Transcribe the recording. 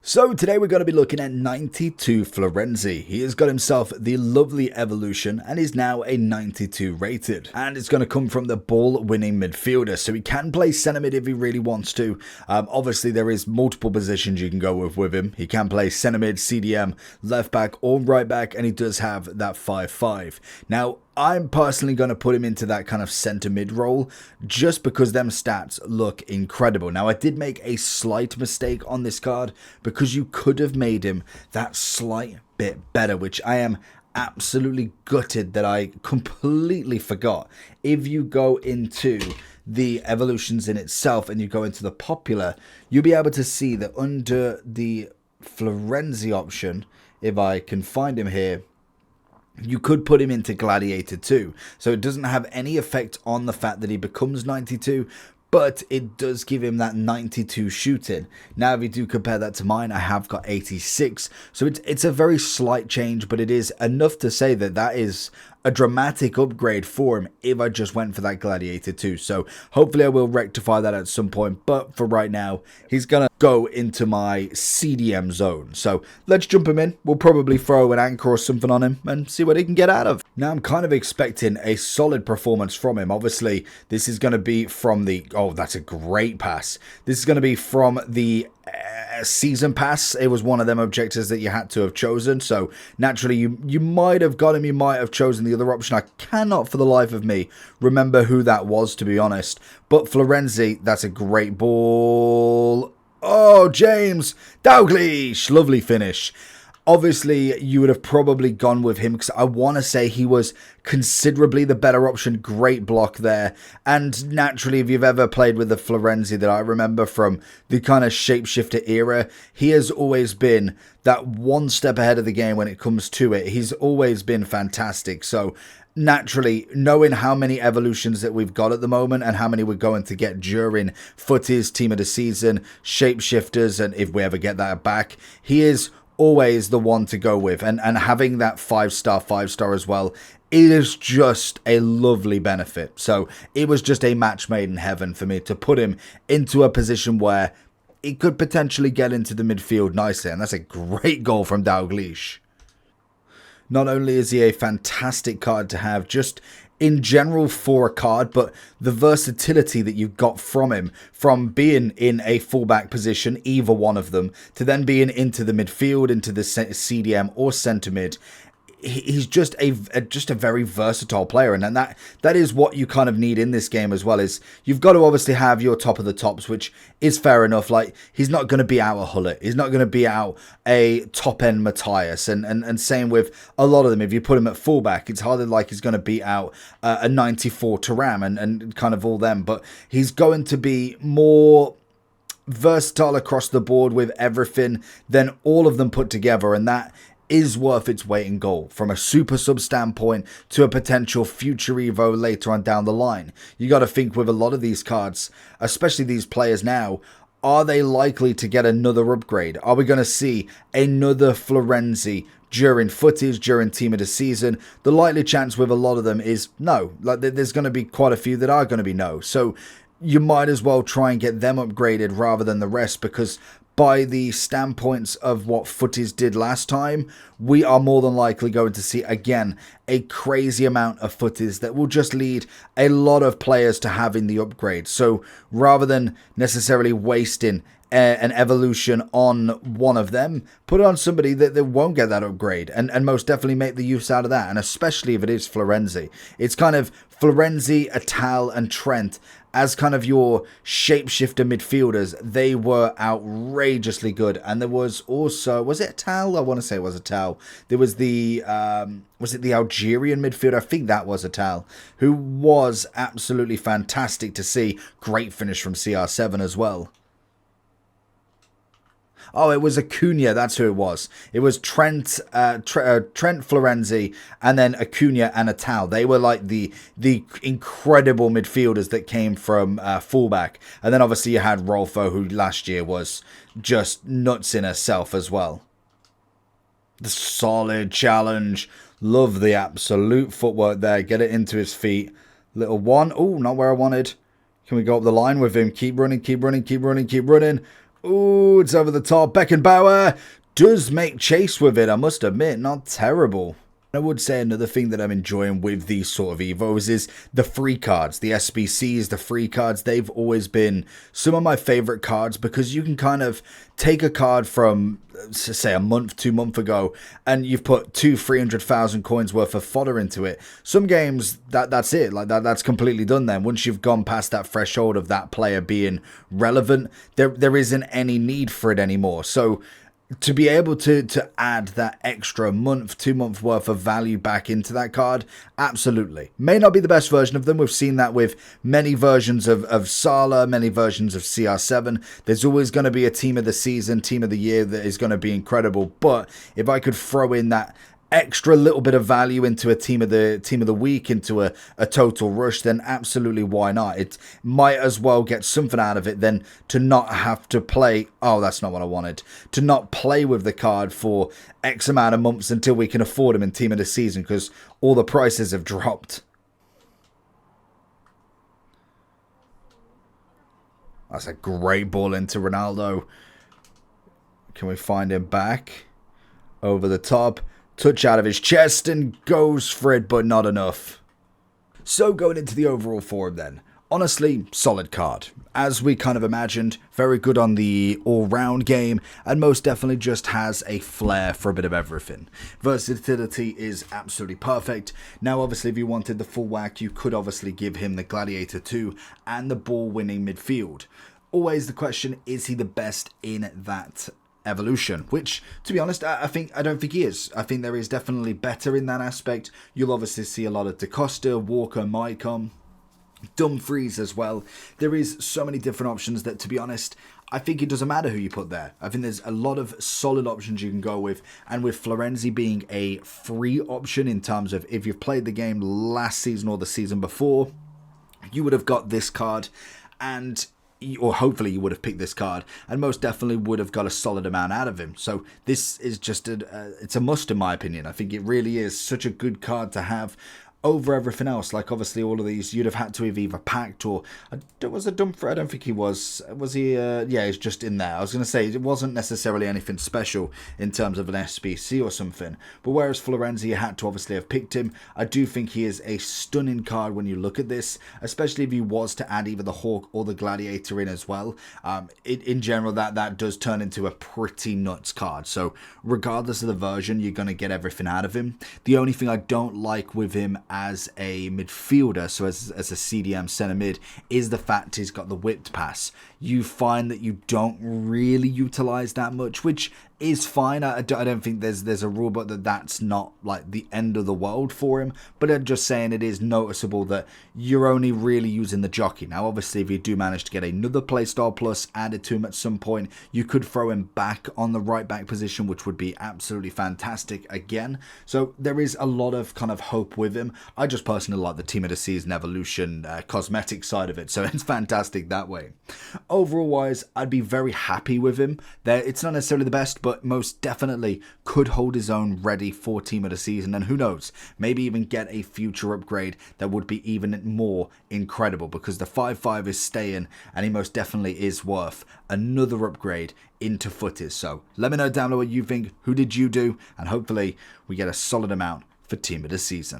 So today we're going to be looking at 92 Florenzi. He has got himself the lovely evolution and is now a 92 rated. And it's going to come from the ball-winning midfielder, so he can play centre mid if he really wants to. Obviously there is multiple positions you can go with him. He can play centre mid, CDM, left back or right back, and he does have that 5-5. Now, I'm personally going to put him into that kind of centre mid role just because them stats look incredible. Now, I did make a slight mistake on this card because you could have made him that slight bit better, which I am absolutely gutted that I completely forgot. If you go into the evolutions in itself and you go into the popular, you'll be able to see that under the Florenzi option, if I can find him here, you could put him into Gladiator 2, so it doesn't have any effect on the fact that he becomes 92, but it does give him that 92 shooting. Now, if you do compare that to mine, I have got 86, so it's a very slight change, but it is enough to say that that is a dramatic upgrade for him if I just went for that Gladiator 2. So hopefully I will rectify that at some point, but for right now, he's going to go into my CDM zone. So let's jump him in. We'll probably throw an anchor or something on him and see what he can get out of. Now, I'm kind of expecting a solid performance from him. Obviously, this is going to be from the... Oh, that's a great pass. This is going to be from the... season pass. It was one of them objectives that you had to have chosen, so naturally you might have got him, you might have chosen the other option. I cannot for the life of me remember who that was, to be honest, but Florenzi, that's a great ball. Oh, James Dalglish, lovely finish. Obviously, you would have probably gone with him because I want to say he was considerably the better option. Great block there. And naturally, if you've ever played with the Florenzi that I remember from the kind of shapeshifter era, he has always been that one step ahead of the game when it comes to it. He's always been fantastic. So naturally, knowing how many evolutions that we've got at the moment and how many we're going to get during Footies, Team of the Season, Shapeshifters, and if we ever get that back, he is always the one to go with, and having that 5-star as well, it is just a lovely benefit. So it was just a match made in heaven for me to put him into a position where he could potentially get into the midfield nicely, and that's a great goal from Dalglish. Not only is he a fantastic card to have just in general for a card, but the versatility that you've got from him, from being in a fullback position, either one of them, to then being into the midfield, into the CDM or centre mid. He's just a very versatile player, and that is what you kind of need in this game as well. Is you've got to obviously have your top of the tops, which is fair enough. Like, he's not going to be out a Hullet, he's not going to be out a top end Matthias, and same with a lot of them. If you put him at fullback, it's hardly like he's going to be out a 94 Thuram and kind of all them, but he's going to be more versatile across the board with everything than all of them put together, and that is worth its weight in gold from a super sub standpoint to a potential future Evo later on down the line. You got to think with a lot of these cards, especially these players now, are they likely to get another upgrade? Are we going to see another Florenzi during footage, during Team of the Season? The likely chance with a lot of them is no. Like, there's going to be quite a few that are going to be no. So you might as well try and get them upgraded rather than the rest, because by the standpoints of what Footies did last time, we are more than likely going to see, again, a crazy amount of Footies that will just lead a lot of players to having the upgrade. So rather than necessarily wasting an evolution on one of them, put it on somebody that won't get that upgrade, and most definitely make the use out of that, and especially if it is Florenzi. It's kind of Florenzi, Atal and Trent as kind of your shapeshifter midfielders. They were outrageously good. And there was also, was it Atal? I want to say it was Atal. There was the, was it the Algerian midfielder? I think that was Atal, who was absolutely fantastic to see. Great finish from CR7 as well. Oh, it was Acuna, that's who it was. It was Trent Florenzi, and then Acuna and Atal. They were like the incredible midfielders that came from fullback. And then obviously you had Rolfo, who last year was just nuts in herself as well. The solid challenge. Love the absolute footwork there. Get it into his feet. Little one. Oh, not where I wanted. Can we go up the line with him? Keep running, keep running, keep running, keep running. Ooh, it's over the top. Beckenbauer does make chase with it, I must admit. Not terrible. I would say another thing that I'm enjoying with these sort of Evos is the free cards, the SBCs, the free cards. They've always been some of my favorite cards because you can kind of take a card from, say, a month, 2 months ago, and you've put 300,000 coins worth of fodder into it. Some games, that's it. Like that's completely done then. Once you've gone past that threshold of that player being relevant, there isn't any need for it anymore. So to be able to add that extra month, 2 month worth of value back into that card, absolutely. May not be the best version of them. We've seen that with many versions of Sala, many versions of CR7. There's always going to be a team of the season, team of the year that is going to be incredible. But if I could throw in that extra little bit of value into a team of the week, into a total rush, then absolutely, why not? It might as well get something out of it than to not have to play. Oh, that's not what I wanted. To not play with the card for X amount of months until we can afford him in team of the season because all the prices have dropped. That's a great ball into Ronaldo. Can we find him back? Over the top. Touch out of his chest and goes for it, but not enough. So going into the overall form then. Honestly, solid card. As we kind of imagined, very good on the all-round game, and most definitely just has a flair for a bit of everything. Versatility is absolutely perfect. Now, obviously, if you wanted the full whack, you could obviously give him the Gladiator 2 and the ball-winning midfield. Always the question, is he the best in that evolution? Which, to be honest, I don't think he is. I think there is definitely better in that aspect. You'll obviously see a lot of DaCosta, Walker, Maicon, Dumfries as well. There is so many different options that, to be honest, I think it doesn't matter who you put there. I think there's a lot of solid options you can go with, and with Florenzi being a free option in terms of if you've played the game last season or the season before, you would have got this card, and or hopefully you would have picked this card, and most definitely would have got a solid amount out of him. So this is just it's a must in my opinion. I think it really is such a good card to have over everything else. Like, obviously, all of these you'd have had to have either packed or was a Dumfries. I don't think he was he yeah, he's just in there. I was going to say it wasn't necessarily anything special in terms of an SBC or something, but whereas Florenzi, you had to obviously have picked him. I do think he is a stunning card when you look at this, especially if he was to add either the Hawk or the Gladiator in as well. In general, that does turn into a pretty nuts card. So regardless of the version, you're going to get everything out of him. The only thing I don't like with him as a midfielder, so as a CDM centre mid, is the fact he's got the whipped pass. You find that you don't really utilise that much, which is fine. I don't think there's a rule book that's not like the end of the world for him, but I'm just saying it is noticeable that you're only really using the jockey. Now obviously if you do manage to get another playstyle plus added to him at some point, you could throw him back on the right back position, which would be absolutely fantastic again. So there is a lot of kind of hope with him. I just personally like the team of the season evolution cosmetic side of it, so it's fantastic that way. Overall wise, I'd be very happy with him. It's not necessarily the best, but most definitely could hold his own ready for team of the season, and who knows, maybe even get a future upgrade that would be even more incredible, because the 5-5 is staying and he most definitely is worth another upgrade into footies. So let me know down below what you think. Who did you do? And hopefully we get a solid amount for team of the season.